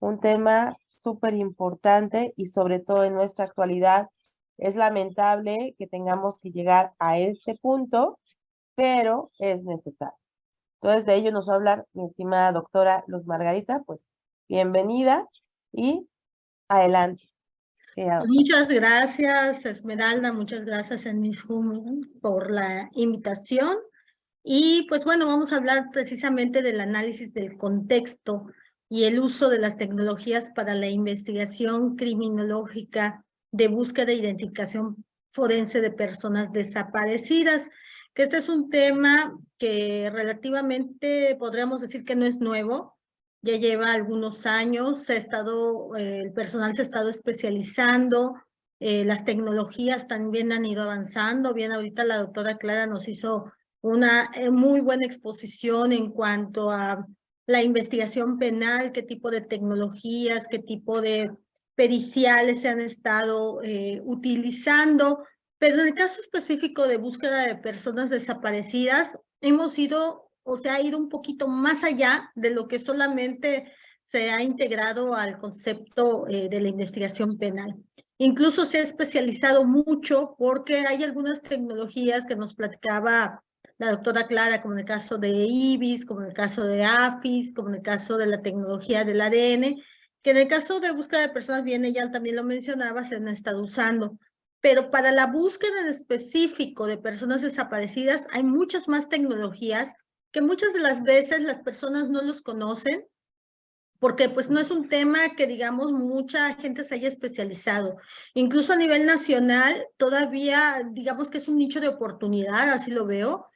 un tema súper importante y sobre todo en nuestra actualidad. Es lamentable que tengamos que llegar a este punto, pero es necesario. Entonces, de ello nos va a hablar mi estimada doctora Luz Margarita, pues bienvenida y adelante. Muchas gracias, Esmeralda, muchas gracias en Miss Human por la invitación. Y pues bueno, vamos a hablar precisamente del análisis del contexto y el uso de las tecnologías para la investigación criminológica de búsqueda e identificación forense de personas desaparecidas, que este es un tema que relativamente podríamos decir que no es nuevo. Ya lleva algunos años, el personal se ha estado especializando, las tecnologías también han ido avanzando. Bien, ahorita la doctora Clara nos hizo una muy buena exposición en cuanto a la investigación penal, qué tipo de tecnologías, qué tipo de periciales se han estado utilizando. Pero en el caso específico de búsqueda de personas desaparecidas, hemos ido, o sea, ha ido un poquito más allá de lo que solamente se ha integrado al concepto de la investigación penal. Incluso se ha especializado mucho porque hay algunas tecnologías que nos platicaba la doctora Clara, como en el caso de IBIS, como en el caso de AFIS, como en el caso de la tecnología del ADN, que en el caso de búsqueda de personas, bien, ella también lo mencionaba, se han estado usando. Pero para la búsqueda en específico de personas desaparecidas, hay muchas más tecnologías que muchas de las veces las personas no los conocen, porque pues no es un tema que digamos mucha gente se haya especializado. Incluso a nivel nacional todavía digamos que es un nicho de oportunidad, así lo veo,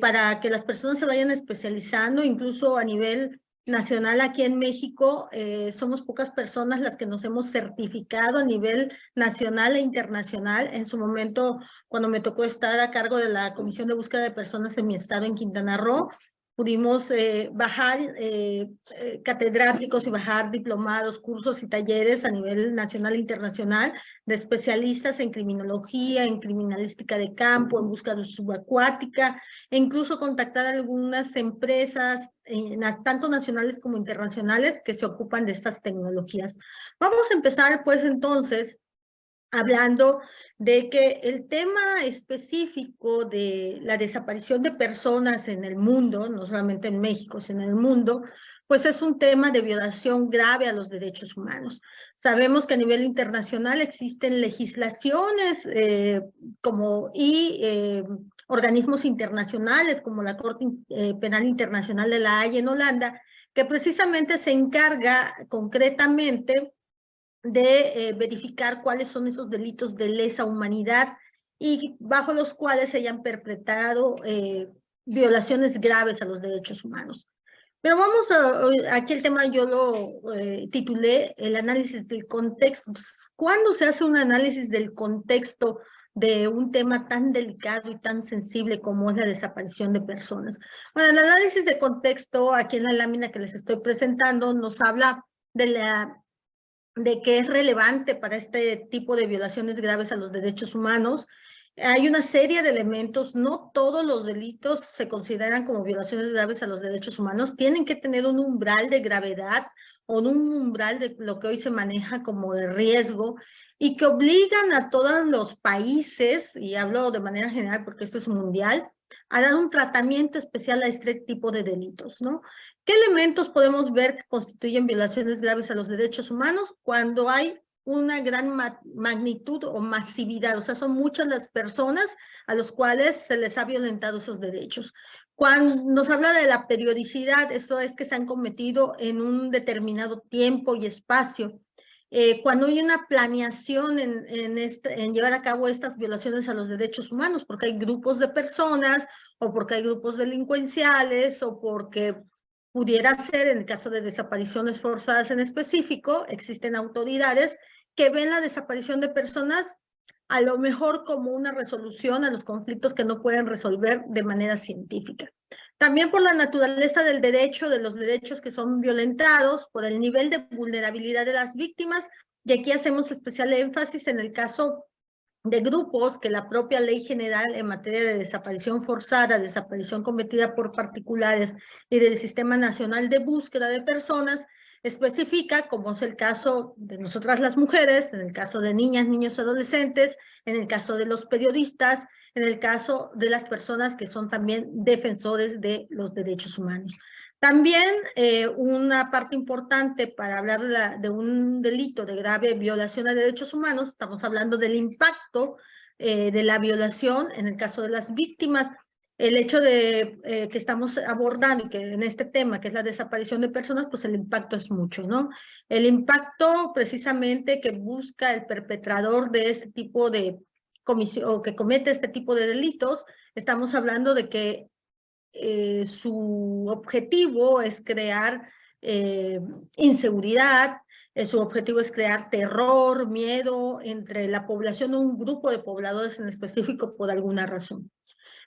para que las personas se vayan especializando. Incluso a nivel nacional aquí en México somos pocas personas las que nos hemos certificado a nivel nacional e internacional. En su momento, cuando me tocó estar a cargo de la Comisión de Búsqueda de Personas en mi estado, en Quintana Roo, pudimos bajar catedráticos y bajar diplomados, cursos y talleres a nivel nacional e internacional de especialistas en criminología, en criminalística de campo, en búsqueda subacuática, e incluso contactar a algunas empresas, tanto nacionales como internacionales, que se ocupan de estas tecnologías. Vamos a empezar pues entonces hablando de que el tema específico de la desaparición de personas en el mundo, no solamente en México, sino en el mundo, pues es un tema de violación grave a los derechos humanos. Sabemos que a nivel internacional existen legislaciones organismos internacionales como la Corte Penal Internacional de La Haya en Holanda, que precisamente se encarga concretamente de verificar cuáles son esos delitos de lesa humanidad y bajo los cuales se hayan perpetrado violaciones graves a los derechos humanos. Pero vamos aquí el tema yo lo titulé el análisis del contexto. ¿Cuándo se hace un análisis del contexto de un tema tan delicado y tan sensible como es la desaparición de personas? Bueno, el análisis de contexto, aquí en la lámina que les estoy presentando, nos habla de que es relevante para este tipo de violaciones graves a los derechos humanos. Hay una serie de elementos, no todos los delitos se consideran como violaciones graves a los derechos humanos, tienen que tener un umbral de gravedad o un umbral de lo que hoy se maneja como de riesgo y que obligan a todos los países, y hablo de manera general porque esto es mundial, a dar un tratamiento especial a este tipo de delitos, ¿no? ¿Qué elementos podemos ver que constituyen violaciones graves a los derechos humanos? Cuando hay una gran magnitud o masividad, o sea, son muchas las personas a las cuales se les ha violentado esos derechos. Cuando nos habla de la periodicidad, esto es que se han cometido en un determinado tiempo y espacio. Cuando hay una planeación en llevar a cabo estas violaciones a los derechos humanos, porque hay grupos de personas, o porque hay grupos delincuenciales, o porque pudiera ser, en el caso de desapariciones forzadas en específico, existen autoridades que ven la desaparición de personas a lo mejor como una resolución a los conflictos que no pueden resolver de manera científica. También por la naturaleza del derecho, de los derechos que son violentados, por el nivel de vulnerabilidad de las víctimas, y aquí hacemos especial énfasis en el caso de grupos que la propia Ley General en materia de desaparición forzada, desaparición cometida por particulares y del Sistema Nacional de Búsqueda de Personas, especifica, como es el caso de nosotras las mujeres, en el caso de niñas, niños, adolescentes, en el caso de los periodistas, en el caso de las personas que son también defensores de los derechos humanos. También una parte importante para hablar de un delito de grave violación a derechos humanos, estamos hablando del impacto de la violación en el caso de las víctimas. El hecho de que estamos abordando, que en este tema, que es la desaparición de personas, pues el impacto es mucho, ¿no? El impacto precisamente que busca el perpetrador de este tipo de comisión, o que comete este tipo de delitos, estamos hablando de que su objetivo es crear inseguridad, su objetivo es crear terror, miedo entre la población o un grupo de pobladores en específico por alguna razón.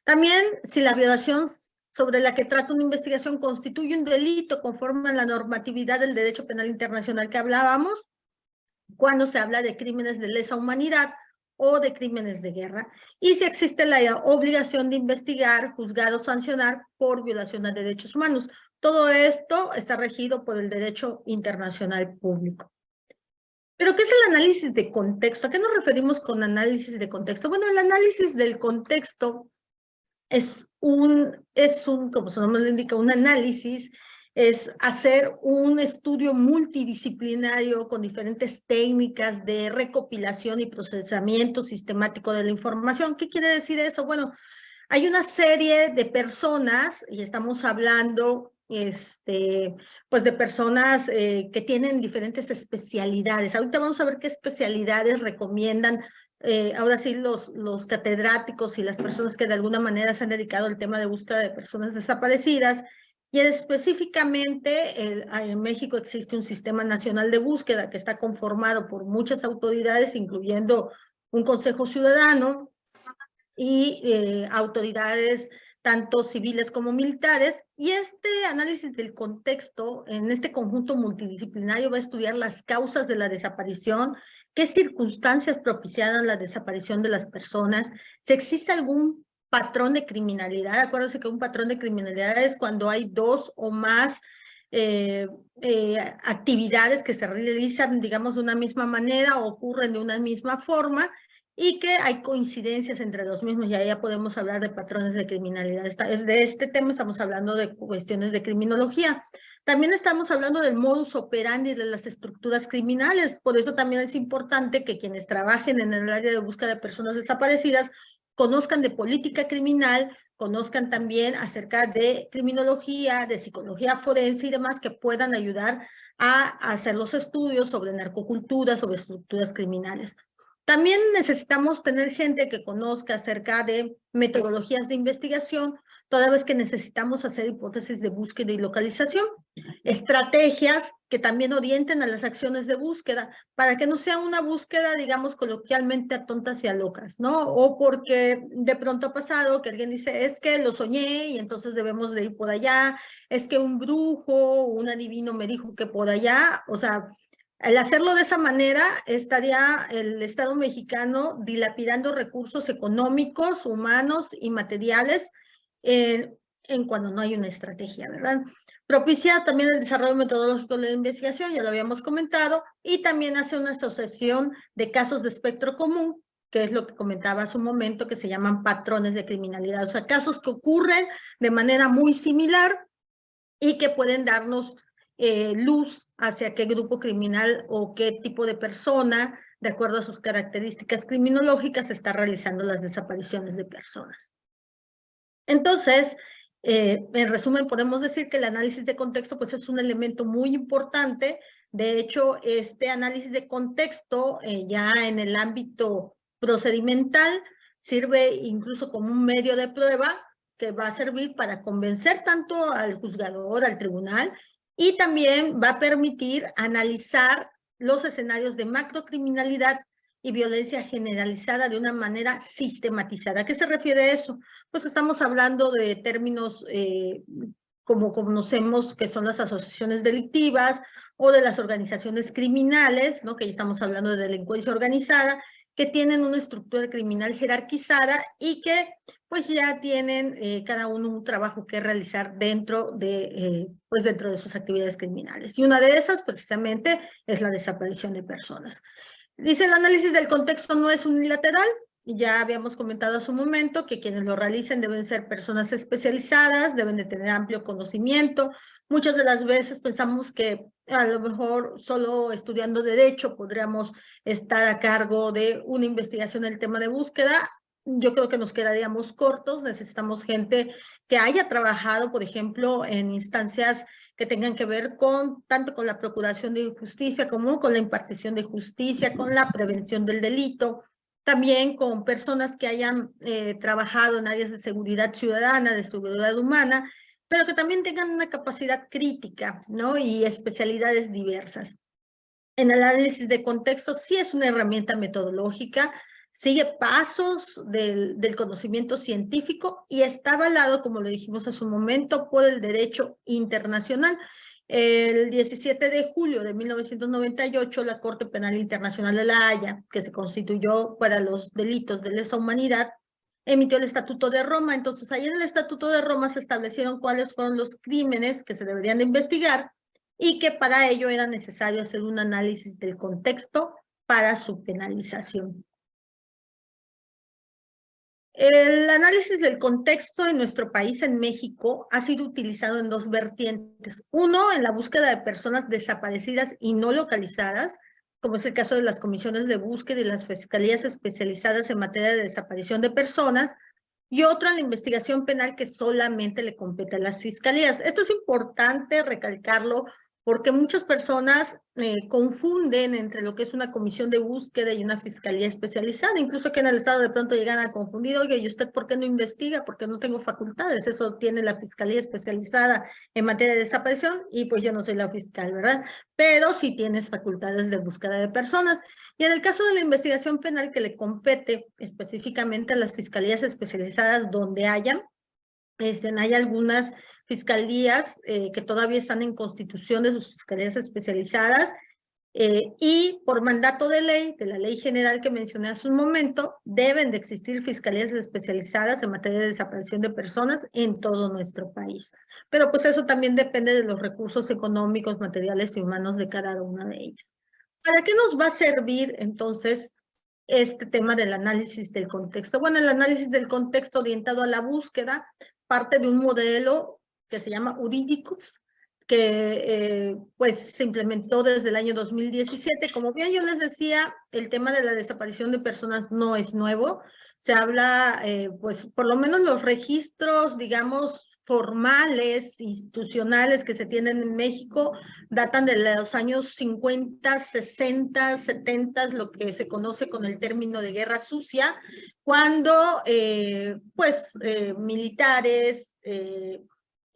También, si la violación sobre la que trata una investigación constituye un delito conforme a la normatividad del derecho penal internacional que hablábamos, cuando se habla de crímenes de lesa humanidad o de crímenes de guerra, y si existe la obligación de investigar, juzgar o sancionar por violación a derechos humanos. Todo esto está regido por el derecho internacional público. ¿Pero qué es el análisis de contexto? ¿A qué nos referimos con análisis de contexto? Bueno, el análisis del contexto es como su nombre lo indica, un análisis, es hacer un estudio multidisciplinario con diferentes técnicas de recopilación y procesamiento sistemático de la información. ¿Qué quiere decir eso? Bueno, hay una serie de personas, y estamos hablando pues de personas que tienen diferentes especialidades. Ahorita vamos a ver qué especialidades recomiendan ahora sí los catedráticos y las personas que de alguna manera se han dedicado al tema de búsqueda de personas desaparecidas. Y específicamente en México existe un sistema nacional de búsqueda que está conformado por muchas autoridades, incluyendo un consejo ciudadano y autoridades tanto civiles como militares, y este análisis del contexto en este conjunto multidisciplinario va a estudiar las causas de la desaparición, qué circunstancias propiciaron la desaparición de las personas, si existe algún patrón de criminalidad. Acuérdense que un patrón de criminalidad es cuando hay dos o más actividades que se realizan, digamos, de una misma manera o ocurren de una misma forma, y que hay coincidencias entre los mismos, y ahí ya podemos hablar de patrones de criminalidad. De este tema estamos hablando de cuestiones de criminología. También estamos hablando del modus operandi de las estructuras criminales, por eso también es importante que quienes trabajen en el área de búsqueda de personas desaparecidas conozcan de política criminal, conozcan también acerca de criminología, de psicología forense y demás, que puedan ayudar a hacer los estudios sobre narcocultura, sobre estructuras criminales. También necesitamos tener gente que conozca acerca de metodologías de investigación, toda vez que necesitamos hacer hipótesis de búsqueda y localización, estrategias que también orienten a las acciones de búsqueda, para que no sea una búsqueda, digamos, coloquialmente a tontas y a locas, ¿no? O porque de pronto ha pasado que alguien dice, es que lo soñé y entonces debemos de ir por allá, es que un brujo, un adivino me dijo que por allá, o sea, al hacerlo de esa manera, estaría el Estado mexicano dilapidando recursos económicos, humanos y materiales en cuando no hay una estrategia, ¿verdad? Propicia también el desarrollo metodológico de la investigación, ya lo habíamos comentado, y también hace una asociación de casos de espectro común, que es lo que comentaba hace un momento, que se llaman patrones de criminalidad, o sea, casos que ocurren de manera muy similar y que pueden darnos luz hacia qué grupo criminal o qué tipo de persona, de acuerdo a sus características criminológicas, está realizando las desapariciones de personas. Entonces, en resumen, podemos decir que el análisis de contexto pues, es un elemento muy importante. De hecho, este análisis de contexto ya en el ámbito procedimental sirve incluso como un medio de prueba que va a servir para convencer tanto al juzgador, al tribunal, y también va a permitir analizar los escenarios de macrocriminalidad y violencia generalizada de una manera sistematizada. ¿A qué se refiere eso? Pues estamos hablando de términos como conocemos que son las asociaciones delictivas o de las organizaciones criminales, ¿no? Que ya estamos hablando de delincuencia organizada, que tienen una estructura criminal jerarquizada y que pues ya tienen cada uno un trabajo que realizar dentro de sus actividades criminales. Y una de esas precisamente es la desaparición de personas. Dice, el análisis del contexto no es unilateral. Ya habíamos comentado hace un momento que quienes lo realicen deben ser personas especializadas, deben de tener amplio conocimiento. Muchas de las veces pensamos que a lo mejor solo estudiando derecho podríamos estar a cargo de una investigación en el tema de búsqueda. Yo creo que nos quedaríamos cortos. Necesitamos gente que haya trabajado, por ejemplo, en instancias que tengan que ver con tanto con la procuración de justicia como con la impartición de justicia, con la prevención del delito, también con personas que hayan trabajado en áreas de seguridad ciudadana, de seguridad humana, pero que también tengan una capacidad crítica, ¿no? Y especialidades diversas. En el análisis de contexto sí es una herramienta metodológica, sigue pasos del conocimiento científico y está avalado, como lo dijimos hace un momento, por el derecho internacional. El 17 de julio de 1998, la Corte Penal Internacional de La Haya, que se constituyó para los delitos de lesa humanidad, emitió el Estatuto de Roma. Entonces, ahí en el Estatuto de Roma se establecieron cuáles fueron los crímenes que se deberían de investigar y que para ello era necesario hacer un análisis del contexto para su penalización. El análisis del contexto en nuestro país, en México, ha sido utilizado en dos vertientes. Uno, en la búsqueda de personas desaparecidas y no localizadas, como es el caso de las comisiones de búsqueda y las fiscalías especializadas en materia de desaparición de personas, y otro en la investigación penal que solamente le compete a las fiscalías. Esto es importante recalcarlo porque muchas personas confunden entre lo que es una comisión de búsqueda y una fiscalía especializada, incluso que en el Estado de pronto llegan a confundir, oye, ¿y usted por qué no investiga? Porque no tengo facultades, eso tiene la fiscalía especializada en materia de desaparición y pues yo no soy la fiscal, ¿verdad? Pero sí tienes facultades de búsqueda de personas. Y en el caso de la investigación penal que le compete específicamente a las fiscalías especializadas donde hayan, hay algunas fiscalías que todavía están en constitución de sus fiscalías especializadas y por mandato de ley, de la ley general que mencioné hace un momento, deben de existir fiscalías especializadas en materia de desaparición de personas en todo nuestro país. Pero pues eso también depende de los recursos económicos, materiales y humanos de cada una de ellas. ¿Para qué nos va a servir entonces este tema del análisis del contexto? Bueno, el análisis del contexto orientado a la búsqueda parte de un modelo que se llama Jurídicos, que pues se implementó desde el año 2017. Como bien yo les decía, el tema de la desaparición de personas no es nuevo. Se habla, pues por lo menos los registros, digamos, formales, institucionales que se tienen en México, datan de los años 50, 60, 70, lo que se conoce con el término de guerra sucia, cuando militares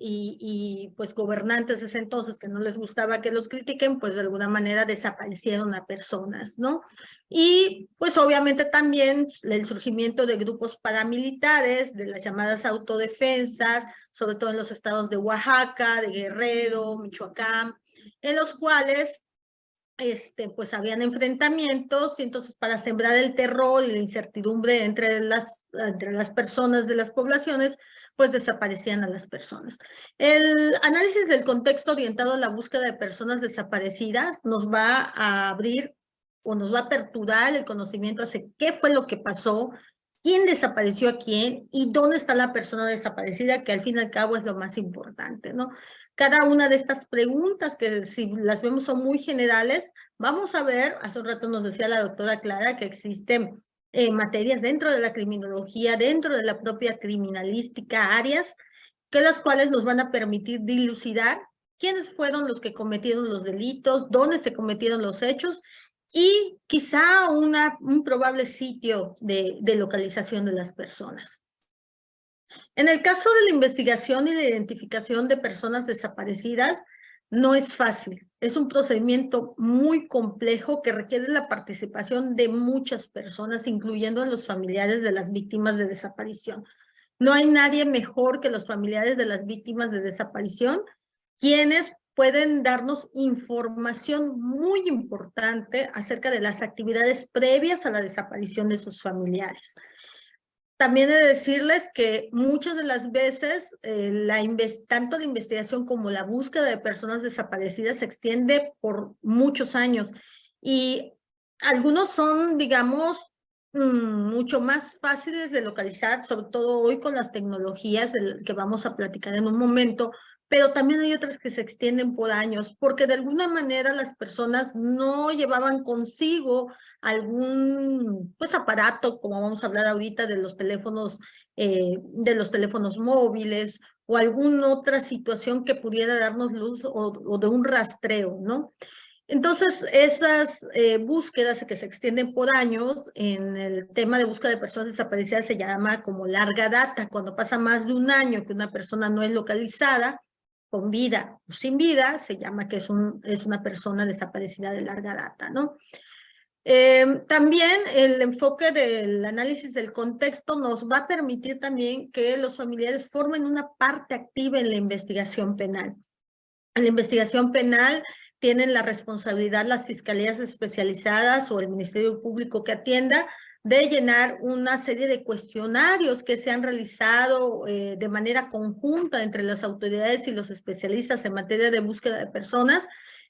y pues gobernantes de ese entonces que no les gustaba que los critiquen, pues de alguna manera desaparecieron a personas, ¿no? Y pues obviamente también el surgimiento de grupos paramilitares, de las llamadas autodefensas, sobre todo en los estados de Oaxaca, de Guerrero, Michoacán, en los cuales pues habían enfrentamientos y entonces para sembrar el terror y la incertidumbre entre las personas de las poblaciones, pues desaparecían a las personas. El análisis del contexto orientado a la búsqueda de personas desaparecidas nos va a abrir o nos va a aperturar el conocimiento hacia qué fue lo que pasó, quién desapareció a quién y dónde está la persona desaparecida, que al fin y al cabo es lo más importante, ¿no? Cada una de estas preguntas, que si las vemos son muy generales, vamos a ver, hace un rato nos decía la doctora Clara que existen materias dentro de la criminología, dentro de la propia criminalística, áreas que las cuales nos van a permitir dilucidar quiénes fueron los que cometieron los delitos, dónde se cometieron los hechos y quizá un probable sitio de localización de las personas. En el caso de la investigación y la identificación de personas desaparecidas, no es fácil. Es un procedimiento muy complejo que requiere la participación de muchas personas, incluyendo a los familiares de las víctimas de desaparición. No hay nadie mejor que los familiares de las víctimas de desaparición, quienes pueden darnos información muy importante acerca de las actividades previas a la desaparición de sus familiares. También he de decirles que muchas de las veces tanto la investigación como la búsqueda de personas desaparecidas se extiende por muchos años y algunos son, digamos, mucho más fáciles de localizar, sobre todo hoy con las tecnologías que vamos a platicar en un momento, pero también hay otras que se extienden por años, porque de alguna manera las personas no llevaban consigo algún pues aparato, como vamos a hablar ahorita de los teléfonos móviles, o alguna otra situación que pudiera darnos luz o de un rastreo, ¿no? Entonces, esas búsquedas que se extienden por años, en el tema de búsqueda de personas desaparecidas se llama como larga data, cuando pasa más de un año que una persona no es localizada, con vida o sin vida, se llama que es una persona desaparecida de larga data, ¿no? También el enfoque del análisis del contexto nos va a permitir también que los familiares formen una parte activa en la investigación penal. En la investigación penal tienen la responsabilidad las fiscalías especializadas o el Ministerio Público que atienda de llenar una serie de cuestionarios que se han realizado de manera conjunta entre las autoridades y los especialistas en materia de búsqueda de personas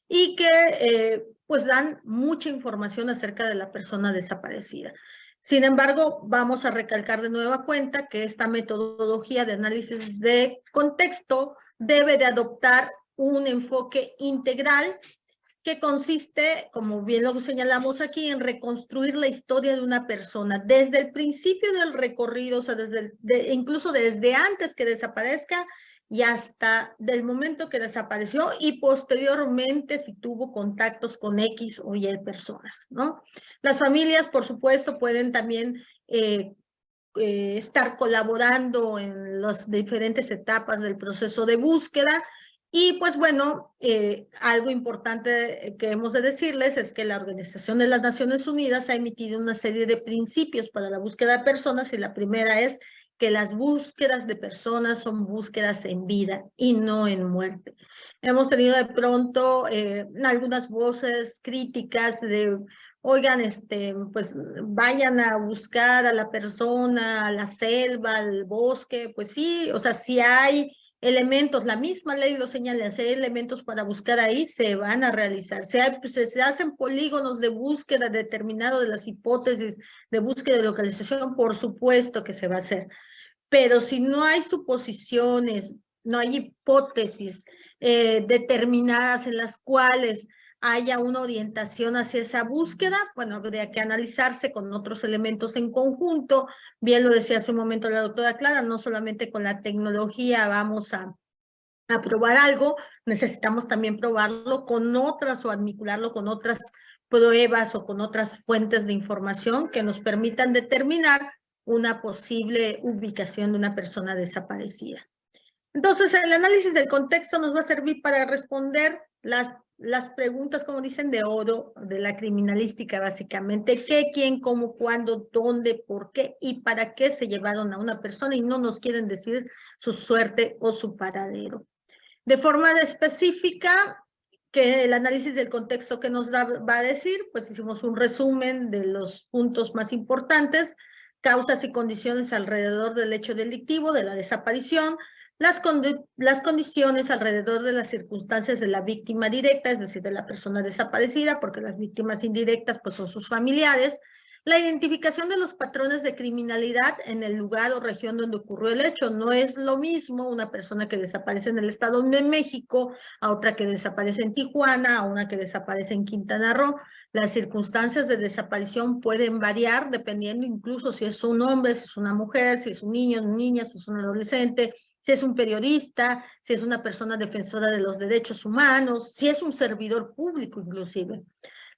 y que pues dan mucha información acerca de la persona desaparecida. Sin embargo, vamos a recalcar de nueva cuenta que esta metodología de análisis de contexto debe de adoptar un enfoque integral que consiste, como bien lo señalamos aquí, en reconstruir la historia de una persona desde el principio del recorrido, o sea, incluso desde antes que desaparezca y hasta del momento que desapareció y posteriormente si tuvo contactos con X o Y personas, ¿no? Las familias, por supuesto, pueden también estar colaborando en las diferentes etapas del proceso de búsqueda. Y pues bueno, algo importante que hemos de decirles es que la Organización de las Naciones Unidas ha emitido una serie de principios para la búsqueda de personas y la primera es que las búsquedas de personas son búsquedas en vida y no en muerte. Hemos tenido de pronto algunas voces críticas de oigan, pues vayan a buscar a la persona, a la selva, al bosque, pues sí, o sea, si hay elementos, la misma ley lo señala, si hay elementos para buscar ahí, se van a realizar. Se hacen polígonos de búsqueda determinado de las hipótesis de búsqueda de localización, por supuesto que se va a hacer. Pero si no hay suposiciones, no hay hipótesis determinadas en las cuales haya una orientación hacia esa búsqueda, bueno, habría que analizarse con otros elementos en conjunto. Bien lo decía hace un momento la doctora Clara, no solamente con la tecnología vamos a probar algo, necesitamos también probarlo con otras o admicularlo con otras pruebas o con otras fuentes de información que nos permitan determinar una posible ubicación de una persona desaparecida. Entonces, el análisis del contexto nos va a servir para responder las preguntas, como dicen, de oro de la criminalística, básicamente. ¿Qué, quién, cómo, cuándo, dónde, por qué y para qué se llevaron a una persona y no nos quieren decir su suerte o su paradero? De forma específica, que el análisis del contexto que nos va a decir, pues hicimos un resumen de los puntos más importantes, causas y condiciones alrededor del hecho delictivo, de la desaparición, las condiciones alrededor de las circunstancias de la víctima directa, es decir, de la persona desaparecida, porque las víctimas indirectas pues son sus familiares, la identificación de los patrones de criminalidad en el lugar o región donde ocurrió el hecho. No es lo mismo una persona que desaparece en el Estado de México, a otra que desaparece en Tijuana, a una que desaparece en Quintana Roo. Las circunstancias de desaparición pueden variar dependiendo incluso si es un hombre, si es una mujer, si es un niño, una niña, si es un adolescente, si es un periodista, si es una persona defensora de los derechos humanos, si es un servidor público inclusive.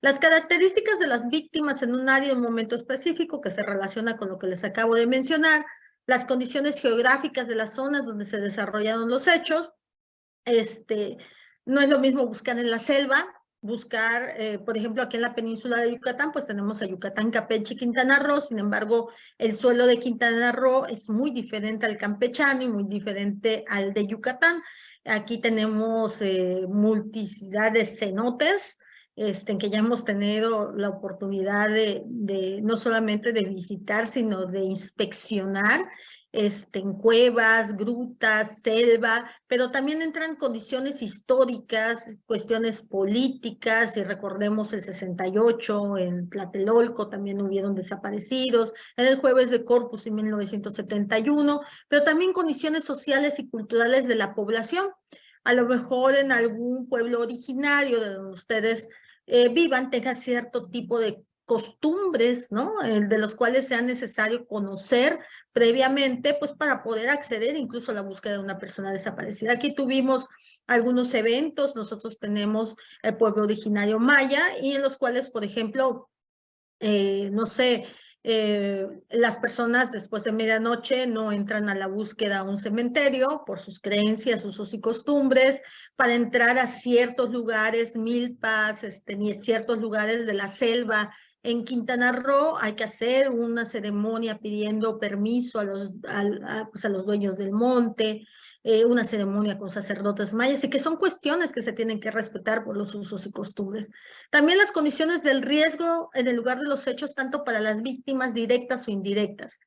Las características de las víctimas en un área, en un momento específico, que se relaciona con lo que les acabo de mencionar, las condiciones geográficas de las zonas donde se desarrollaron los hechos, no es lo mismo buscar en la selva, buscar, por ejemplo, aquí en la península de Yucatán, pues tenemos a Yucatán, Campeche y Quintana Roo, sin embargo, el suelo de Quintana Roo es muy diferente al campechano y muy diferente al de Yucatán. Aquí tenemos multiplicidad de cenotes, en que ya hemos tenido la oportunidad de no solamente de visitar, sino de inspeccionar en cuevas, grutas, selva, pero también entran condiciones históricas, cuestiones políticas, y recordemos el 68, en Tlatelolco también hubieron desaparecidos, en el Jueves de Corpus en 1971, pero también condiciones sociales y culturales de la población. A lo mejor en algún pueblo originario de donde ustedes vivan, tenga cierto tipo de costumbres, ¿no? De los cuales sea necesario conocer previamente, pues para poder acceder incluso a la búsqueda de una persona desaparecida. Aquí tuvimos algunos eventos, nosotros tenemos el pueblo originario maya, y en los cuales, por ejemplo, no sé, las personas después de medianoche no entran a la búsqueda a un cementerio por sus creencias, usos y costumbres. Para entrar a ciertos lugares, milpas, ni ciertos lugares de la selva en Quintana Roo, hay que hacer una ceremonia pidiendo permiso pues a los dueños del monte, una ceremonia con sacerdotes mayas, y que son cuestiones que se tienen que respetar por los usos y costumbres. También las condiciones del riesgo en el lugar de los hechos, tanto para las víctimas directas o indirectas.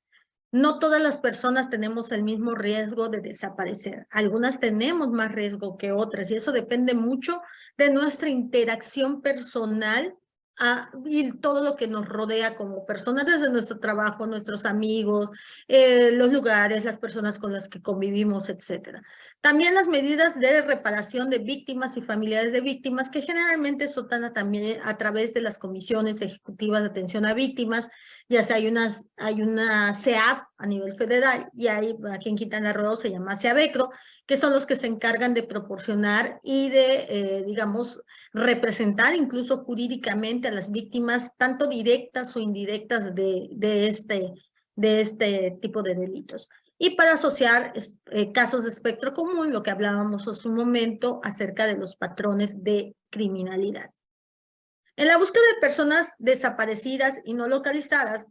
No todas las personas tenemos el mismo riesgo de desaparecer. Algunas tenemos más riesgo que otras, y eso depende mucho de nuestra interacción personal y todo lo que nos rodea como personas, desde nuestro trabajo, nuestros amigos, los lugares, las personas con las que convivimos, etc. También las medidas de reparación de víctimas y familiares de víctimas, que generalmente son también a través de las comisiones ejecutivas de atención a víctimas, ya sea hay una CEAP a nivel federal, y hay aquí en Quintana Roo se llama CEAVECRO, que son los que se encargan de proporcionar y de, digamos, representar incluso jurídicamente a las víctimas, tanto directas o indirectas de este tipo de delitos. Y para asociar casos de espectro común, lo que hablábamos hace un momento acerca de los patrones de criminalidad. En la búsqueda de personas desaparecidas y no localizadas,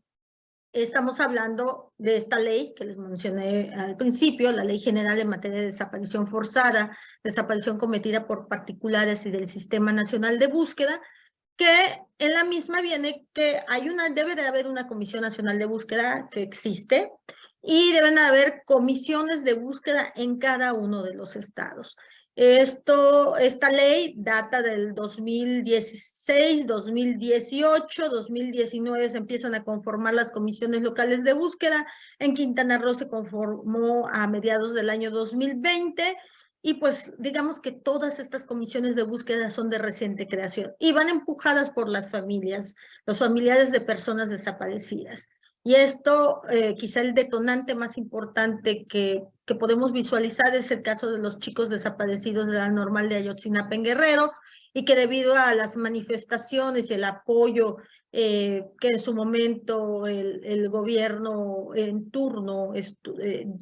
estamos hablando de esta ley que les mencioné al principio, la Ley General en materia de desaparición forzada, desaparición cometida por particulares y del Sistema Nacional de Búsqueda, que en la misma viene que debe de haber una Comisión Nacional de Búsqueda que existe, y deben haber comisiones de búsqueda en cada uno de los estados. Esta ley data del 2016, 2018, 2019 se empiezan a conformar las comisiones locales de búsqueda. En Quintana Roo se conformó a mediados del año 2020, y pues digamos que todas estas comisiones de búsqueda son de reciente creación y van empujadas por las familias, los familiares de personas desaparecidas. Y esto, quizá el detonante más importante que podemos visualizar es el caso de los chicos desaparecidos de la Normal de Ayotzinapa en Guerrero, y que debido a las manifestaciones y el apoyo que en su momento el gobierno en turno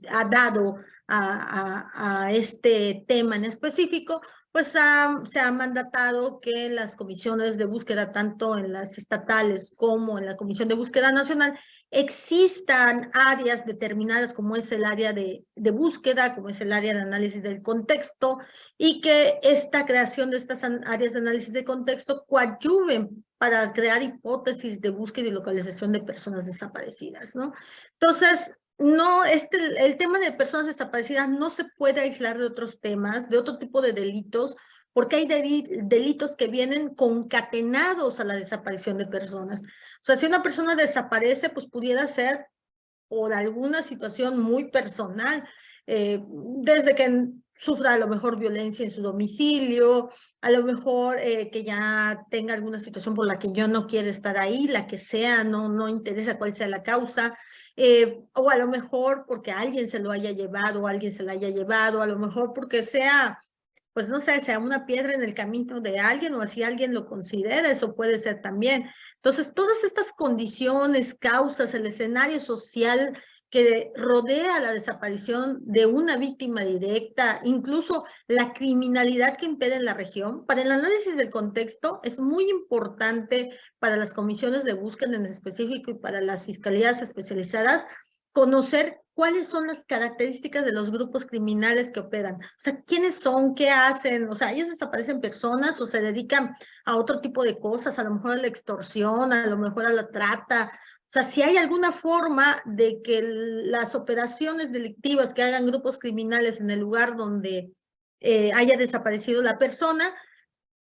ha dado a este tema en específico, pues se ha mandatado que las comisiones de búsqueda, tanto en las estatales como en la Comisión de Búsqueda Nacional, existan áreas determinadas como es el área de búsqueda, como es el área de análisis del contexto, y que esta creación de estas áreas de análisis de contexto coadyuven para crear hipótesis de búsqueda y localización de personas desaparecidas, ¿no? Entonces, el tema de personas desaparecidas no se puede aislar de otros temas, de otro tipo de delitos, porque hay delitos que vienen concatenados a la desaparición de personas. O sea, si una persona desaparece, pues pudiera ser por alguna situación muy personal, desde que sufra a lo mejor violencia en su domicilio, a lo mejor que ya tenga alguna situación por la que yo no quiero estar ahí, la que sea, no interesa cuál sea la causa, o a lo mejor porque alguien se lo haya llevado, o alguien se lo haya llevado, a lo mejor porque sea, pues no sé, sea una piedra en el camino de alguien, o así alguien lo considera, eso puede ser también. Entonces, todas estas condiciones, causas, el escenario social que rodea la desaparición de una víctima directa, incluso la criminalidad que impera en la región, para el análisis del contexto es muy importante para las comisiones de búsqueda en específico y para las fiscalías especializadas conocer cuáles son las características de los grupos criminales que operan. O sea, quiénes son, qué hacen, o sea, ellos desaparecen personas o se dedican a otro tipo de cosas, a lo mejor a la extorsión, a lo mejor a la trata. O sea, si hay alguna forma de que las operaciones delictivas que hagan grupos criminales en el lugar donde haya desaparecido la persona,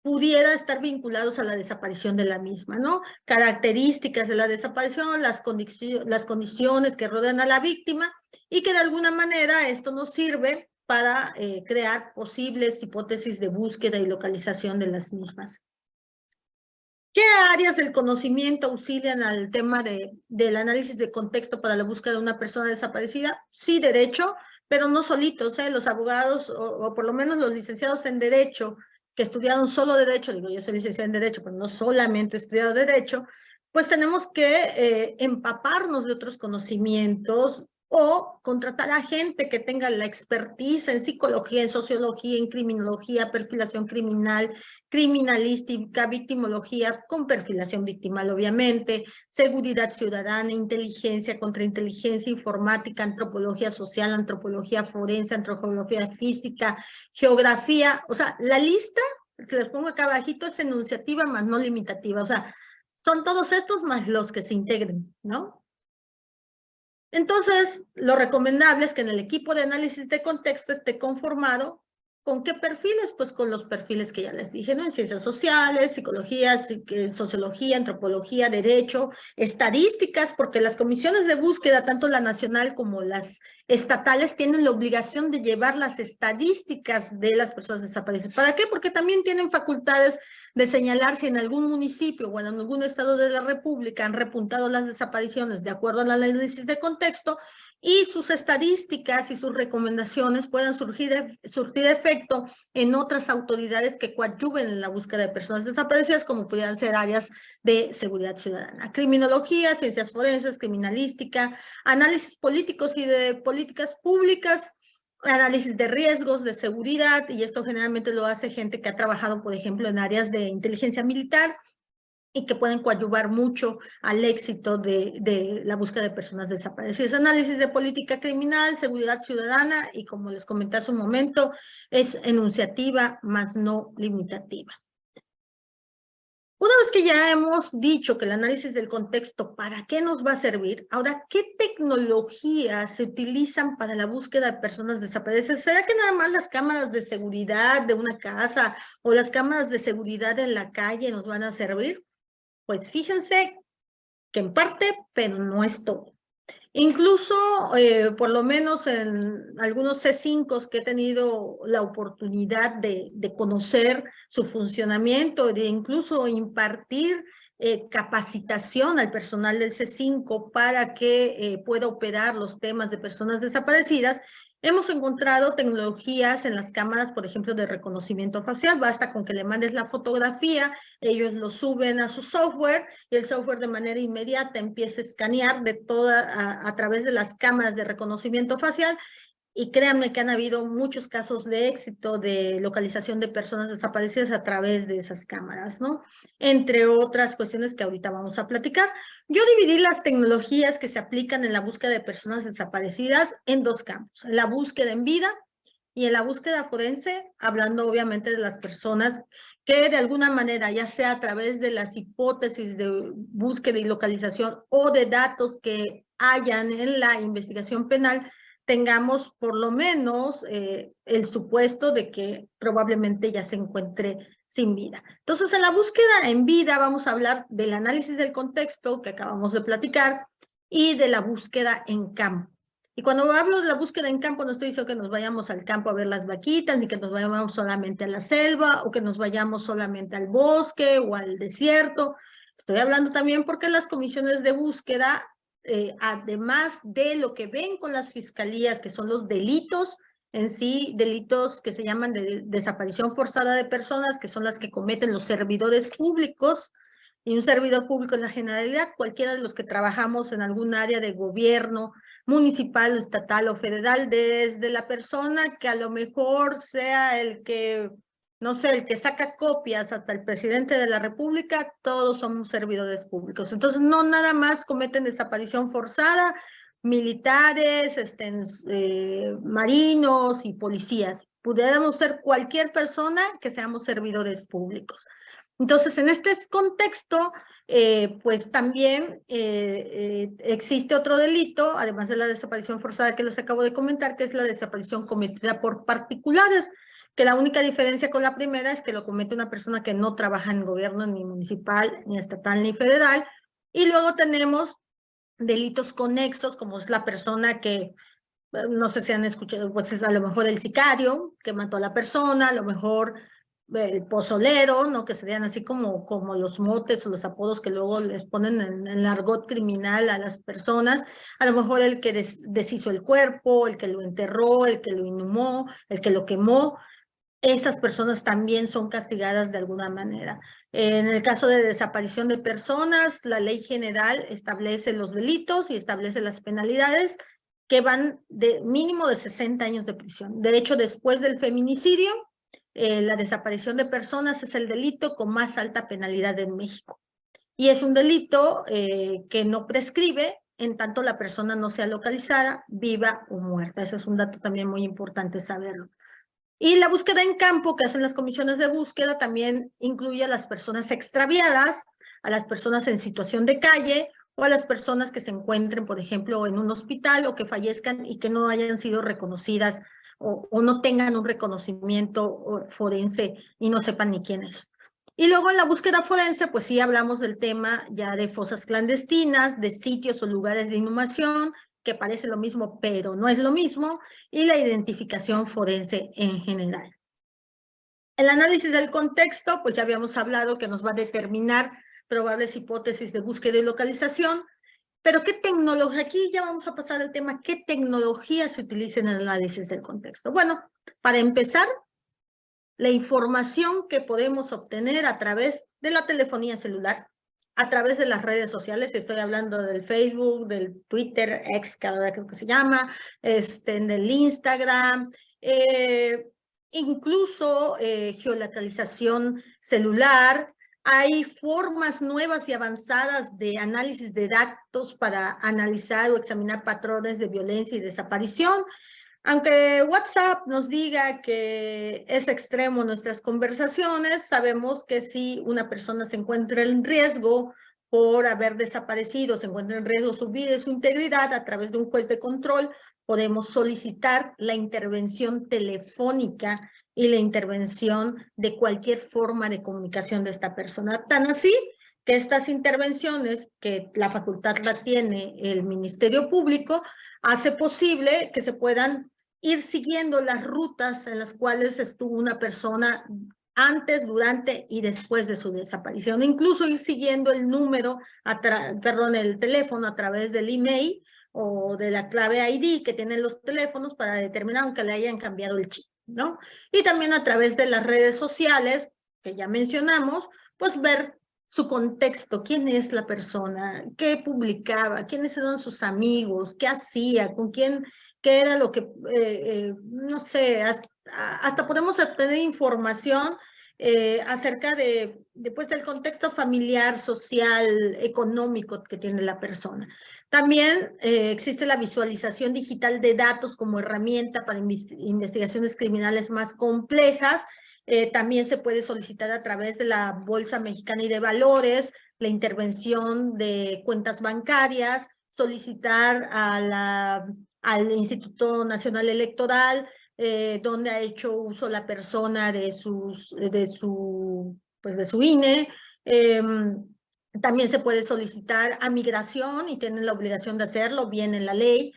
pudiera estar vinculados a la desaparición de la misma, ¿no? Características de la desaparición, las condiciones que rodean a la víctima y que de alguna manera esto nos sirve para crear posibles hipótesis de búsqueda y localización de las mismas. ¿Qué áreas del conocimiento auxilian al tema del análisis de contexto para la búsqueda de una persona desaparecida? Sí, derecho, pero no solitos, ¿eh? Los abogados, o por lo menos los licenciados en derecho, que estudiaron solo derecho, digo, yo soy licenciada en derecho, pero no solamente he estudiado derecho, pues tenemos que empaparnos de otros conocimientos o contratar a gente que tenga la expertise en psicología, en sociología, en criminología, perfilación criminal, criminalística, victimología, con perfilación victimal, obviamente, seguridad ciudadana, inteligencia, contrainteligencia, informática, antropología social, antropología forense, antropología física, geografía. O sea, la lista, se les pongo acá abajito, es enunciativa más no limitativa. O sea, son todos estos más los que se integren, ¿no? Entonces, lo recomendable es que en el equipo de análisis de contexto esté conformado ¿con qué perfiles? Pues con los perfiles que ya les dije, ¿no? En ciencias sociales, psicología, sociología, antropología, derecho, estadísticas, porque las comisiones de búsqueda, tanto la nacional como las estatales, tienen la obligación de llevar las estadísticas de las personas desaparecidas. ¿Para qué? Porque también tienen facultades de señalar si en algún municipio o en algún estado de la República han repuntado las desapariciones de acuerdo al análisis de contexto, y sus estadísticas y sus recomendaciones puedan surtir efecto en otras autoridades que coadyuven en la búsqueda de personas desaparecidas, como pudieran ser áreas de seguridad ciudadana, criminología, ciencias forenses, criminalística, análisis políticos y de políticas públicas, análisis de riesgos, de seguridad, y esto generalmente lo hace gente que ha trabajado, por ejemplo, en áreas de inteligencia militar, y que pueden coadyuvar mucho al éxito de la búsqueda de personas desaparecidas. Análisis de política criminal, seguridad ciudadana, y como les comenté hace un momento, es enunciativa más no limitativa. Una vez que ya hemos dicho que el análisis del contexto, ¿para qué nos va a servir? Ahora, ¿qué tecnologías se utilizan para la búsqueda de personas desaparecidas? ¿Será que nada más las cámaras de seguridad de una casa o las cámaras de seguridad en la calle nos van a servir? Pues fíjense que en parte, pero no es todo. Incluso, por lo menos en algunos C5 que he tenido la oportunidad de conocer su funcionamiento, de incluso impartir capacitación al personal del C5 para que pueda operar los temas de personas desaparecidas, hemos encontrado tecnologías en las cámaras, por ejemplo, de reconocimiento facial. Basta con que le mandes la fotografía, ellos lo suben a su software y el software de manera inmediata empieza a escanear de a través de las cámaras de reconocimiento facial. Y créanme que han habido muchos casos de éxito de localización de personas desaparecidas a través de esas cámaras, ¿no? Entre otras cuestiones que ahorita vamos a platicar. Yo dividí las tecnologías que se aplican en la búsqueda de personas desaparecidas en dos campos: en la búsqueda en vida y en la búsqueda forense, hablando obviamente de las personas que de alguna manera, ya sea a través de las hipótesis de búsqueda y localización o de datos que hayan en la investigación penal, tengamos por lo menos el supuesto de que probablemente ya se encuentre sin vida. Entonces, en la búsqueda en vida vamos a hablar del análisis del contexto que acabamos de platicar y de la búsqueda en campo. Y cuando hablo de la búsqueda en campo, no estoy diciendo que nos vayamos al campo a ver las vaquitas, ni que nos vayamos solamente a la selva, o que nos vayamos solamente al bosque o al desierto. Estoy hablando también porque las comisiones de búsqueda, además de lo que ven con las fiscalías, que son los delitos en sí, delitos que se llaman de desaparición forzada de personas, que son las que cometen los servidores públicos, y un servidor público en la generalidad, cualquiera de los que trabajamos en algún área de gobierno, municipal, estatal o federal, desde la persona que a lo mejor sea el que, no sé, el que saca copias hasta el presidente de la República, todos somos servidores públicos. Entonces, no nada más cometen desaparición forzada militares, marinos y policías. Pudiéramos ser cualquier persona que seamos servidores públicos. Entonces, en este contexto, pues también existe otro delito, además de la desaparición forzada que les acabo de comentar, que es la desaparición cometida por particulares, que la única diferencia con la primera es que lo comete una persona que no trabaja en gobierno ni municipal, ni estatal, ni federal. Y luego tenemos delitos conexos, como es la persona que, no sé si han escuchado, pues es a lo mejor el sicario que mató a la persona, a lo mejor el pozolero, ¿no? Que serían así como los motes o los apodos que luego les ponen en el argot criminal a las personas, a lo mejor el que deshizo el cuerpo, el que lo enterró, el que lo inhumó, el que lo quemó. Esas personas también son castigadas de alguna manera. En el caso de desaparición de personas, la ley general establece los delitos y establece las penalidades que van de mínimo de 60 años de prisión. De hecho, después del feminicidio, la desaparición de personas es el delito con más alta penalidad en México. Y es un delito que no prescribe en tanto la persona no sea localizada, viva o muerta. Ese es un dato también muy importante saberlo. Y la búsqueda en campo que hacen las comisiones de búsqueda también incluye a las personas extraviadas, a las personas en situación de calle o a las personas que se encuentren, por ejemplo, en un hospital o que fallezcan y que no hayan sido reconocidas o no tengan un reconocimiento forense y no sepan ni quién es. Y luego en la búsqueda forense, pues sí hablamos del tema ya de fosas clandestinas, de sitios o lugares de inhumación, que parece lo mismo, pero no es lo mismo, y la identificación forense en general. El análisis del contexto, pues ya habíamos hablado que nos va a determinar probables hipótesis de búsqueda y localización, pero ¿qué tecnología? Aquí ya vamos a pasar al tema, ¿qué tecnología se utiliza en el análisis del contexto? Bueno, para empezar, la información que podemos obtener a través de la telefonía celular, a través de las redes sociales, estoy hablando del Facebook, del Twitter, X, que ahora creo que se llama, del Instagram, incluso geolocalización celular. Hay formas nuevas y avanzadas de análisis de datos para analizar o examinar patrones de violencia y desaparición. Aunque WhatsApp nos diga que es extremo nuestras conversaciones, sabemos que si una persona se encuentra en riesgo por haber desaparecido, se encuentra en riesgo su vida y su integridad, a través de un juez de control, podemos solicitar la intervención telefónica y la intervención de cualquier forma de comunicación de esta persona. Tan así que estas intervenciones, que la facultad la tiene el Ministerio Público, hace posible que se puedan ir siguiendo las rutas en las cuales estuvo una persona antes, durante y después de su desaparición. Incluso ir siguiendo el número, el teléfono a través del email o de la clave ID que tienen los teléfonos para determinar, aunque le hayan cambiado el chip, ¿no? Y también a través de las redes sociales, que ya mencionamos, pues ver su contexto, quién es la persona, qué publicaba, quiénes eran sus amigos, qué hacía, con quién, qué era lo que, no sé, hasta podemos obtener información acerca pues, del contexto familiar, social, económico que tiene la persona. También existe la visualización digital de datos como herramienta para investigaciones criminales más complejas. También se puede solicitar a través de la Bolsa Mexicana y de Valores la intervención de cuentas bancarias, solicitar al Instituto Nacional Electoral, donde ha hecho uso la persona de su INE. También se puede solicitar a migración y tienen la obligación de hacerlo, viene en la ley,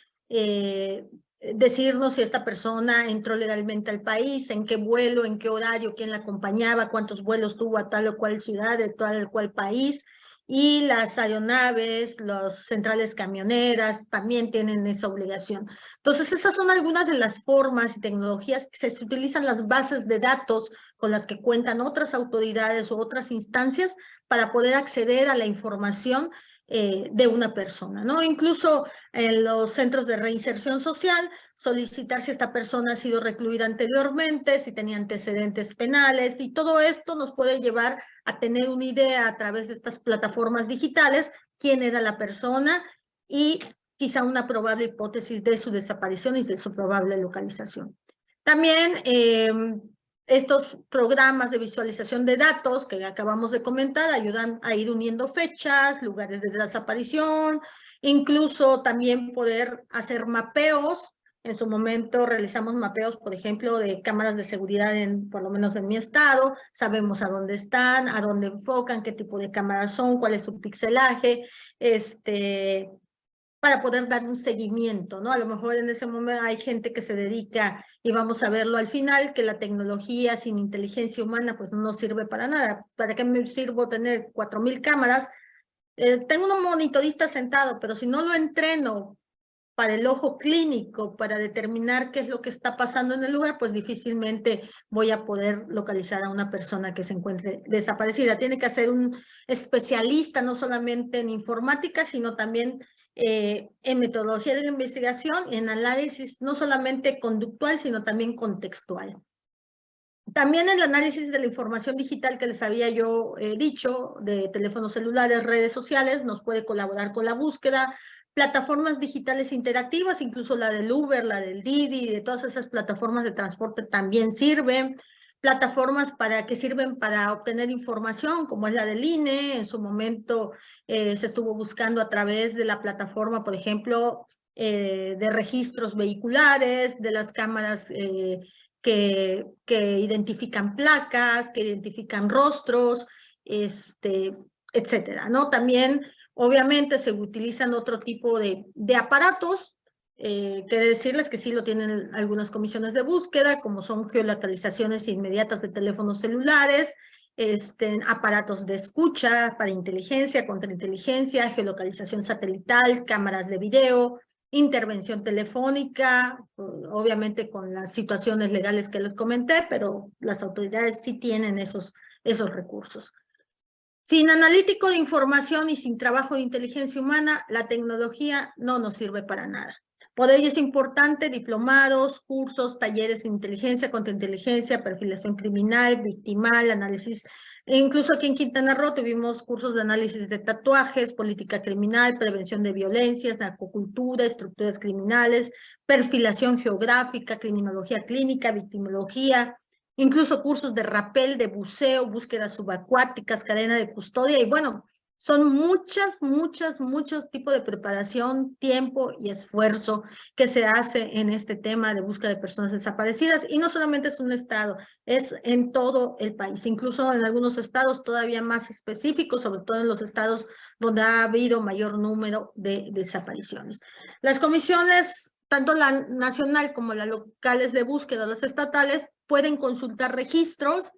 decirnos si esta persona entró legalmente al país, en qué vuelo, en qué horario, quién la acompañaba, cuántos vuelos tuvo a tal o cual ciudad, de tal o cual país. Y las aeronaves, las centrales camioneras también tienen esa obligación. Entonces, esas son algunas de las formas y tecnologías que se utilizan, las bases de datos con las que cuentan otras autoridades u otras instancias para poder acceder a la información de una persona, ¿no? Incluso en los centros de reinserción social, solicitar si esta persona ha sido recluida anteriormente, si tenía antecedentes penales, y todo esto nos puede llevar a tener una idea a través de estas plataformas digitales, quién era la persona y quizá una probable hipótesis de su desaparición y de su probable localización. También estos programas de visualización de datos que acabamos de comentar ayudan a ir uniendo fechas, lugares de desaparición, incluso también poder hacer mapeos. En su momento realizamos mapeos, por ejemplo, de cámaras de seguridad, por lo menos en mi estado. Sabemos a dónde están, a dónde enfocan, qué tipo de cámaras son, cuál es su pixelaje, para poder dar un seguimiento, ¿no? A lo mejor en ese momento hay gente que se dedica, y vamos a verlo al final, que la tecnología sin inteligencia humana pues no nos sirve para nada. ¿Para qué me sirvo tener 4,000 cámaras? Tengo un monitorista sentado, pero si no lo entreno para el ojo clínico, para determinar qué es lo que está pasando en el lugar, pues difícilmente voy a poder localizar a una persona que se encuentre desaparecida. Tiene que ser un especialista, no solamente en informática, sino también en metodología de la investigación, en análisis no solamente conductual, sino también contextual. También el análisis de la información digital que les había yo dicho, de teléfonos celulares, redes sociales, nos puede colaborar con la búsqueda. Plataformas digitales interactivas, incluso la del Uber, la del Didi, de todas esas plataformas de transporte también sirven. Plataformas que sirven para obtener información, como es la del INE. En su momento se estuvo buscando a través de la plataforma, por ejemplo, de registros vehiculares, de las cámaras que identifican placas, que identifican rostros, etcétera, ¿no? También, obviamente, se utilizan otro tipo de aparatos, que decirles que sí lo tienen algunas comisiones de búsqueda, como son geolocalizaciones inmediatas de teléfonos celulares, aparatos de escucha para inteligencia, contrainteligencia, geolocalización satelital, cámaras de video, intervención telefónica, obviamente con las situaciones legales que les comenté, pero las autoridades sí tienen esos recursos. Sin analítico de información y sin trabajo de inteligencia humana, la tecnología no nos sirve para nada. Por ello es importante diplomados, cursos, talleres de inteligencia, contrainteligencia, perfilación criminal, victimal, análisis. E incluso aquí en Quintana Roo tuvimos cursos de análisis de tatuajes, política criminal, prevención de violencias, narcocultura, estructuras criminales, perfilación geográfica, criminología clínica, victimología, incluso cursos de rappel, de buceo, búsquedas subacuáticas, cadena de custodia, y bueno, son muchos tipos de preparación, tiempo y esfuerzo que se hace en este tema de búsqueda de personas desaparecidas, y no solamente es un estado, es en todo el país, incluso en algunos estados todavía más específicos, sobre todo en los estados donde ha habido mayor número de desapariciones. Las comisiones, tanto la nacional como las locales de búsqueda, las estatales, pueden consultar registros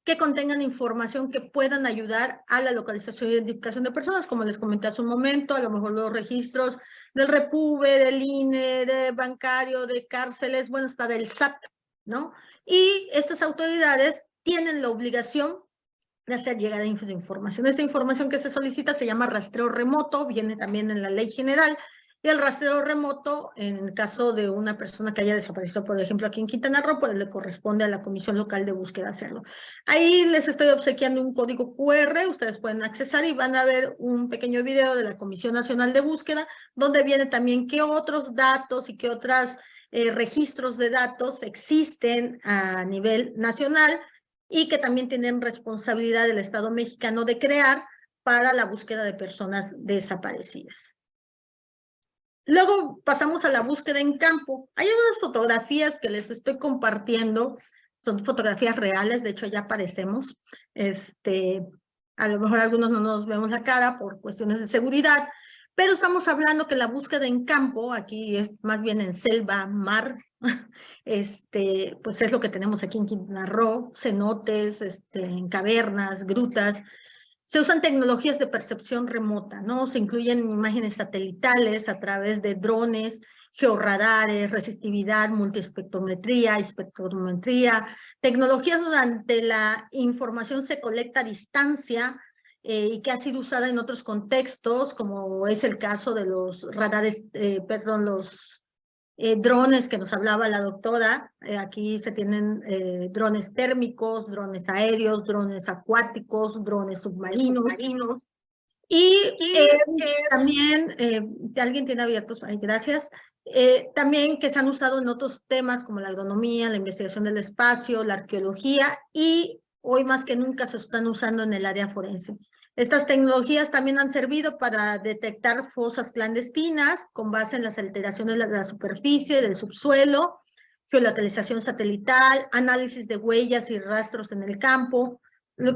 que contengan información que puedan ayudar a la localización y identificación de personas, como les comenté hace un momento, a lo mejor los registros del Repube, del INE, de bancario, de cárceles, bueno, hasta del SAT, ¿no? Y estas autoridades tienen la obligación de hacer llegar información. Esta información que se solicita se llama rastreo remoto, viene también en la ley general, y el rastreo remoto, en el caso de una persona que haya desaparecido, por ejemplo, aquí en Quintana Roo, pues le corresponde a la Comisión Local de Búsqueda hacerlo. Ahí les estoy obsequiando un código QR, ustedes pueden accesar y van a ver un pequeño video de la Comisión Nacional de Búsqueda, donde viene también qué otros datos y qué otros registros de datos existen a nivel nacional y que también tienen responsabilidad del Estado mexicano de crear para la búsqueda de personas desaparecidas. Luego pasamos a la búsqueda en campo. Hay unas fotografías que les estoy compartiendo, son fotografías reales, de hecho ya aparecemos. A lo mejor algunos no nos vemos la cara por cuestiones de seguridad, pero estamos hablando que la búsqueda en campo, aquí es más bien en selva, mar, pues es lo que tenemos aquí en Quintana Roo, cenotes, en cavernas, grutas. Se usan tecnologías de percepción remota, ¿no? Se incluyen imágenes satelitales a través de drones, georradares, resistividad, multiespectrometría, espectrometría, tecnologías donde la información se colecta a distancia y que ha sido usada en otros contextos, como es el caso de los radares, los drones que nos hablaba la doctora. Aquí se tienen drones térmicos, drones aéreos, drones acuáticos, drones submarinos. Y también, alguien tiene abiertos, ay, gracias, también que se han usado en otros temas como la agronomía, la investigación del espacio, la arqueología, y hoy más que nunca se están usando en el área forense. Estas tecnologías también han servido para detectar fosas clandestinas con base en las alteraciones de la superficie, del subsuelo, geolocalización satelital, análisis de huellas y rastros en el campo,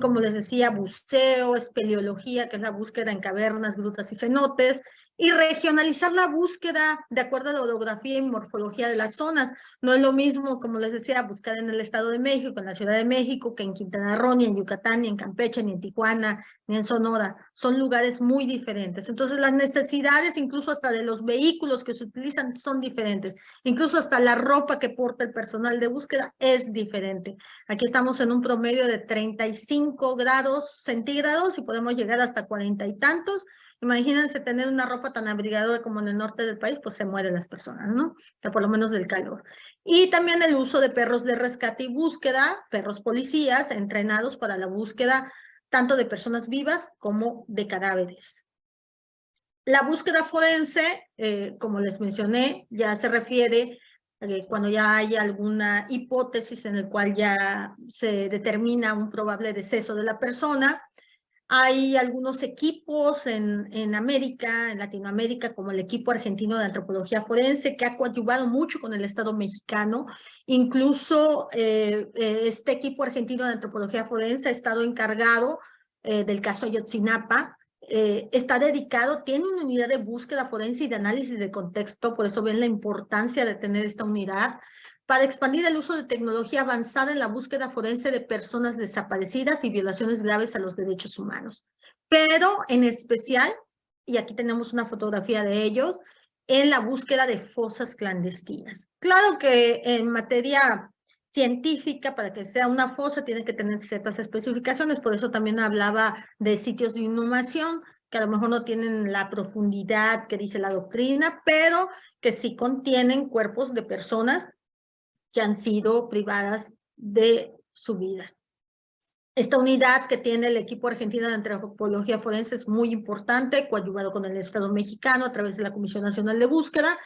como les decía, buceo, espeleología, que es la búsqueda en cavernas, grutas y cenotes, y regionalizar la búsqueda de acuerdo a la orografía y morfología de las zonas. No es lo mismo, como les decía, buscar en el Estado de México, en la Ciudad de México, que en Quintana Roo, ni en Yucatán, ni en Campeche, ni en Tijuana, ni en Sonora. Son lugares muy diferentes. Entonces, las necesidades, incluso hasta de los vehículos que se utilizan, son diferentes. Incluso hasta la ropa que porta el personal de búsqueda es diferente. Aquí estamos en un promedio de 35 grados centígrados y podemos llegar hasta 40 y tantos. Imagínense tener una ropa tan abrigadora como en el norte del país, pues se mueren las personas, ¿no? O sea, por lo menos del calor. Y también el uso de perros de rescate y búsqueda, perros policías entrenados para la búsqueda tanto de personas vivas como de cadáveres. La búsqueda forense, como les mencioné, ya se refiere cuando ya hay alguna hipótesis en la cual ya se determina un probable deceso de la persona. Hay algunos equipos en América, en Latinoamérica, como el equipo argentino de antropología forense, que ha coadyuvado mucho con el Estado mexicano. Incluso este equipo argentino de antropología forense ha estado encargado del caso Ayotzinapa. Está dedicado, tiene una unidad de búsqueda forense y de análisis de contexto, por eso ven la importancia de tener esta unidad, para expandir el uso de tecnología avanzada en la búsqueda forense de personas desaparecidas y violaciones graves a los derechos humanos. Pero en especial, y aquí tenemos una fotografía de ellos, en la búsqueda de fosas clandestinas. Claro que en materia científica, para que sea una fosa, tiene que tener ciertas especificaciones, por eso también hablaba de sitios de inhumación, que a lo mejor no tienen la profundidad que dice la doctrina, pero que sí contienen cuerpos de personas que han sido privadas de su vida. Esta unidad que tiene el equipo argentino de antropología forense es muy importante, coadyuvado con el Estado mexicano a través de la Comisión Nacional de Búsqueda.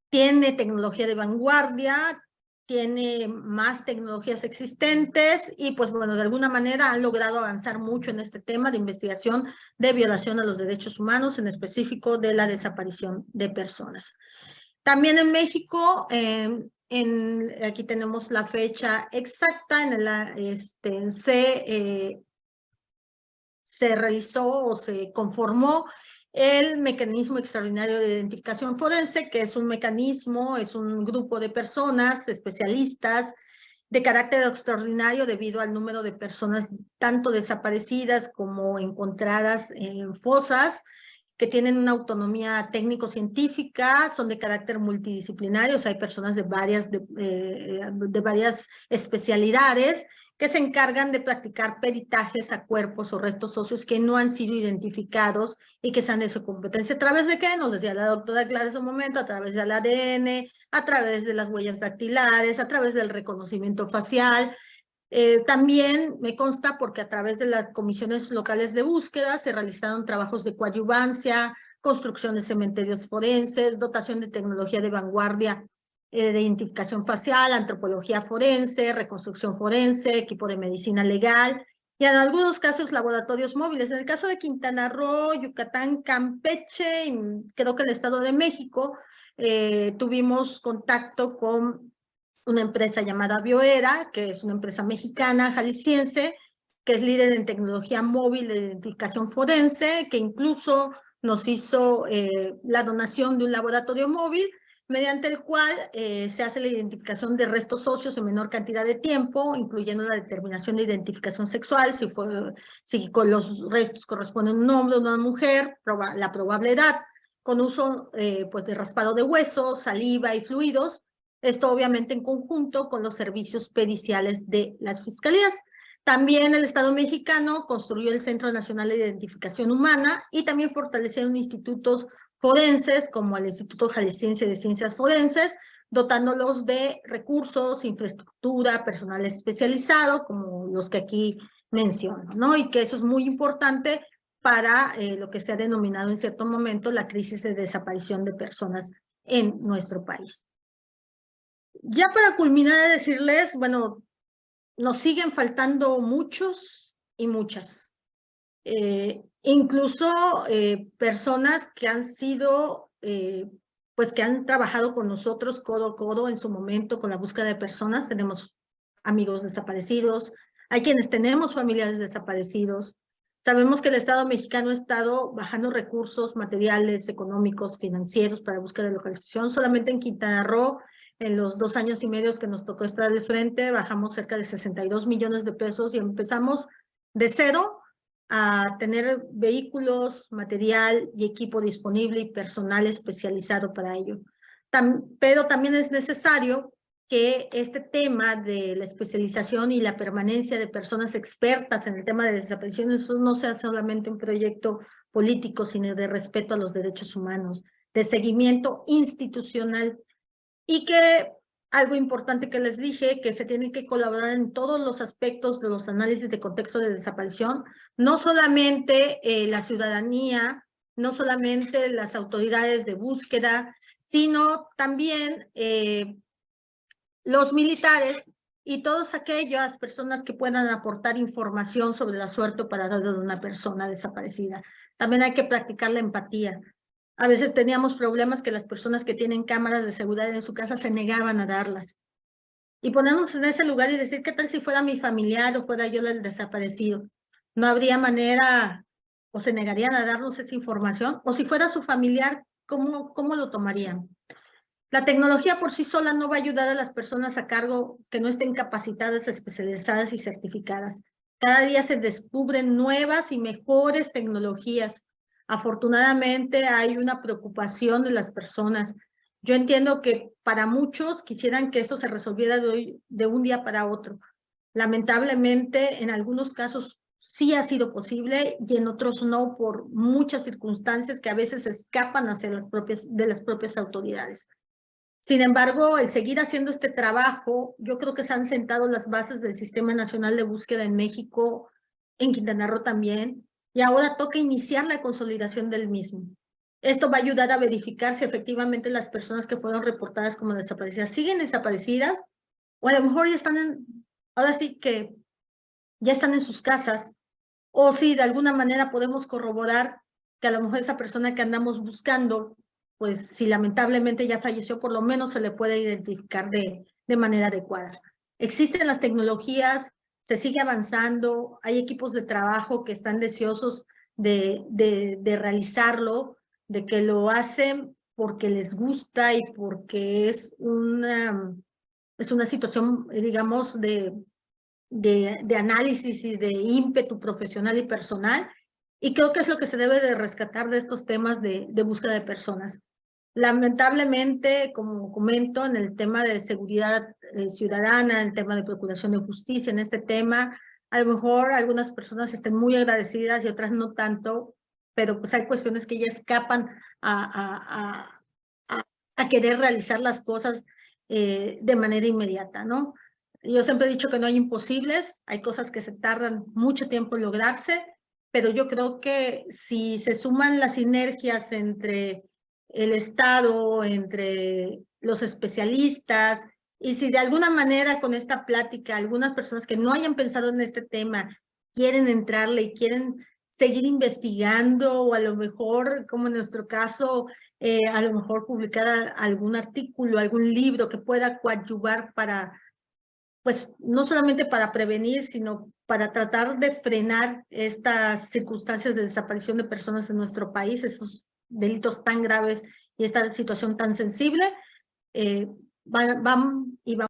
Tiene tecnología de vanguardia, tiene más tecnologías existentes y pues bueno, de alguna manera han logrado avanzar mucho en este tema de investigación de violación a los derechos humanos, en específico de la desaparición de personas. También en México, aquí tenemos la fecha exacta, se realizó o se conformó el mecanismo extraordinario de identificación forense, que es un mecanismo, es un grupo de personas, especialistas, de carácter extraordinario debido al número de personas tanto desaparecidas como encontradas en fosas, que tienen una autonomía técnico-científica, son de carácter multidisciplinario, o sea, hay personas de varias especialidades que se encargan de practicar peritajes a cuerpos o restos óseos que no han sido identificados y que sean de su competencia. ¿A través de qué? Nos decía la doctora Clara hace un momento, a través del ADN, a través de las huellas dactilares, a través del reconocimiento facial. También me consta porque a través de las comisiones locales de búsqueda se realizaron trabajos de coadyuvancia, construcción de cementerios forenses, dotación de tecnología de vanguardia de identificación facial, antropología forense, reconstrucción forense, equipo de medicina legal y en algunos casos laboratorios móviles. En el caso de Quintana Roo, Yucatán, Campeche y creo que el Estado de México, tuvimos contacto con una empresa llamada Bioera, que es una empresa mexicana, jalisciense, que es líder en tecnología móvil de identificación forense, que incluso nos hizo la donación de un laboratorio móvil, mediante el cual se hace la identificación de restos óseos en menor cantidad de tiempo, incluyendo la determinación de identificación sexual, si con los restos corresponde un hombre o una mujer, la probable edad, con uso pues de raspado de huesos, saliva y fluidos. Esto obviamente en conjunto con los servicios periciales de las fiscalías. También el Estado mexicano construyó el Centro Nacional de Identificación Humana y también fortalecieron institutos forenses como el Instituto Jalisciense de Ciencias Forenses, dotándolos de recursos, infraestructura, personal especializado, como los que aquí menciono, ¿no? Y que eso es muy importante para lo que se ha denominado en cierto momento la crisis de desaparición de personas en nuestro país. Ya para culminar, decirles, bueno, nos siguen faltando muchos y muchas. Incluso personas que han sido, pues que han trabajado con nosotros codo a codo en su momento con la búsqueda de personas. Tenemos amigos desaparecidos, hay quienes tenemos familiares desaparecidos. Sabemos que el Estado mexicano ha estado bajando recursos materiales, económicos, financieros para buscar la localización. Solamente en Quintana Roo, en los 2 años y medio que nos tocó estar al frente, bajamos cerca de 62 millones de pesos y empezamos de cero a tener vehículos, material y equipo disponible y personal especializado para ello. Pero también es necesario que este tema de la especialización y la permanencia de personas expertas en el tema de desapariciones no sea solamente un proyecto político, sino de respeto a los derechos humanos, de seguimiento institucional, y que algo importante que les dije, que se tiene que colaborar en todos los aspectos de los análisis de contexto de desaparición, no solamente la ciudadanía, no solamente las autoridades de búsqueda, sino también los militares y todas aquellas personas que puedan aportar información sobre la suerte o paradero de una persona desaparecida. También hay que practicar la empatía. A veces teníamos problemas que las personas que tienen cámaras de seguridad en su casa se negaban a darlas. Y ponernos en ese lugar y decir, ¿qué tal si fuera mi familiar o fuera yo el desaparecido? No habría manera, o se negarían a darnos esa información, o si fuera su familiar, ¿cómo lo tomarían? La tecnología por sí sola no va a ayudar a las personas a cargo que no estén capacitadas, especializadas y certificadas. Cada día se descubren nuevas y mejores tecnologías. Afortunadamente hay una preocupación de las personas. Yo entiendo que para muchos quisieran que esto se resolviera de un día para otro. Lamentablemente, en algunos casos sí ha sido posible y en otros no, por muchas circunstancias que a veces escapan hacia de las propias autoridades. Sin embargo, el seguir haciendo este trabajo, yo creo que se han sentado las bases del Sistema Nacional de Búsqueda en México, en Quintana Roo también, y ahora toca iniciar la consolidación del mismo. Esto va a ayudar a verificar si efectivamente las personas que fueron reportadas como desaparecidas siguen desaparecidas, o a lo mejor ya están ahora sí que ya están en sus casas, o si de alguna manera podemos corroborar que a lo mejor esa persona que andamos buscando, pues si lamentablemente ya falleció, por lo menos se le puede identificar de manera adecuada. Existen las tecnologías, se sigue avanzando, hay equipos de trabajo que están deseosos de realizarlo, de que lo hacen porque les gusta y porque es una situación, digamos, de análisis y de ímpetu profesional y personal, y creo que es lo que se debe de rescatar de estos temas de búsqueda de personas. Lamentablemente, como comento, en el tema de seguridad ciudadana, en el tema de procuración de justicia, en este tema, a lo mejor algunas personas estén muy agradecidas y otras no tanto, pero pues hay cuestiones que ya escapan a querer realizar las cosas de manera inmediata, ¿no? Yo siempre he dicho que no hay imposibles, hay cosas que se tardan mucho tiempo en lograrse, pero yo creo que si se suman las sinergias entre el Estado, entre los especialistas, y si de alguna manera con esta plática algunas personas que no hayan pensado en este tema quieren entrarle y quieren seguir investigando, o a lo mejor, como en nuestro caso, a lo mejor publicar algún artículo, algún libro que pueda coadyuvar para, pues, no solamente para prevenir, sino para tratar de frenar estas circunstancias de desaparición de personas en nuestro país, esos delitos tan graves y esta situación tan sensible, van y vamos